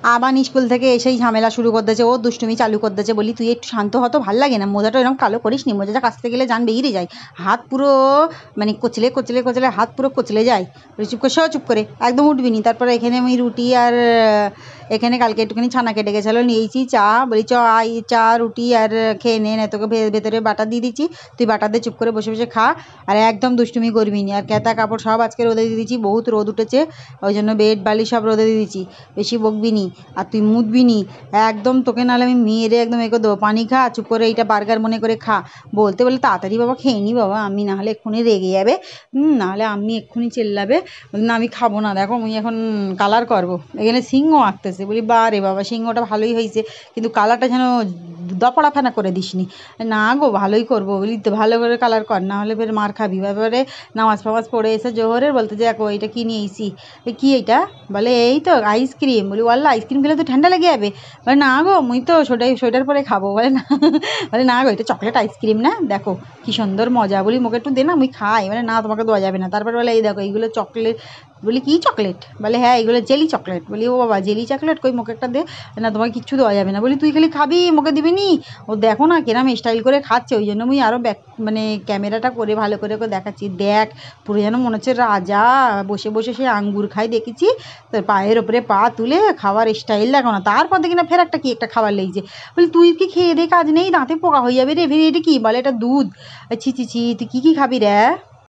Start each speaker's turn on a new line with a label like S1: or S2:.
S1: আবার স্কুল থেকে এসেই ঝামেলা শুরু করে দিয়েছে, ও দুষ্টুমি চালু করে দিয়েছে। বলি তুই একটু শান্ত হতো, ভাল লাগে না, মোজাটা এরকম কালো করিস নি, মোজাটা কাচতে গেলে জান বেরিয়ে যায়, হাত পুরো মানে কচলে কচলে কচলে হাত পুরো কচলে যায়। বলি চুপ করে, চুপ করে, একদম উঠবি নি। তারপরে এখানে আমি রুটি আর এখানে কালকে একটুখানি ছানা কেটে গেছিলো, নিয়েছি চা, বলি চ আই চা রুটি আর খেয়ে নে, তোকে ভেতরে বাটার দিয়ে দিচ্ছি, তুই বাটার দিয়ে চুপ করে বসে বসে খা, আর একদম দুষ্টুমি করবি নি। আর কেতা কাপড় সব আজকে রোদে দিয়ে দিচ্ছি, বহুত রোদ উঠেছে, ওই জন্য বেড বালি সব রোদে দিয়ে দিচ্ছি, বেশি বকবি নি, আর তুই মুতবি নি একদম, তোকে নাহলে আমি মেরে একদম এগো দেবো। পানি খা, চুপ করে এইটা বার্গার মনে করে খা। বলতে বলে তাড়াতাড়ি বাবা খেয়ে নি বাবা, আমি নাহলে এক্ষুনি রেগে যাবে, নাহলে আমি এক্ষুনি চেল্লাবে। বলি না আমি খাবো না, দেখো আমি এখন কালার করবো, এখানে সিংহ আঁকতেছে। বলি বা রে বাবা, সিংহটা ভালোই হয়েছে, কিন্তু কালারটা যেন দপড়া ফেনা করে দিসনি। না গো ভালোই করবো, বলি তো ভালো করে কালার কর, না হলে ফের মার খাবি। এবারে নামাজ ফামাজ পড়ে এসে জোহরের বলতে যে দেখো এটা কী নিয়ে এসি, কি এইটা, বলে এই তো আইসক্রিম। বলি ওয়াল্লা আইসক্রিম খেলে তো ঠান্ডা লেগে যাবে। বলে না গো মুই তো সোয়েটার পরে খাবো। বলে না, বলে না গো এটা চকলেট আইসক্রিম না, দেখো কি সুন্দর মজা। বলি মোকে একটু দে না, মুই খাই। মানে না তোমাকে দেওয়া যাবে না। তারপর বলে এই দেখো এইগুলো চকলেট। বলি কি চকলেট, বলে হ্যাঁ এগুলো জেলি চকলেট। বলি ও বাবা জেলি চকলেট, কই মোকে একটা দে। না তোমাকে কিচ্ছু দেওয়া যাবে না। বলি তুই খালি খাবি, মোকে দিবি নি। ও দেখো না কিরম স্টাইল করে খাচ্ছে, ওই জন্য মুই আরও মানে ক্যামেরাটা করে ভালো করে ওকে দেখাচ্ছি, দেখ পুরো যেন মনে হচ্ছে রাজা বসে বসে সে আঙ্গুর খাই দেখেছি, তোর পায়ের ওপরে পা তুলে খাওয়ার স্টাইল দেখো না। তারপর দেখি না ফের একটা কি একটা খাবার লেগেছে। বলি তুই কি খেয়ে দে, কাজ নেই, দাঁতে পোকা হয়ে যাবে রে। ফের এটা কি বলে, এটা দুধ। ছি ছি ছি, তুই কী কী খাবি রে।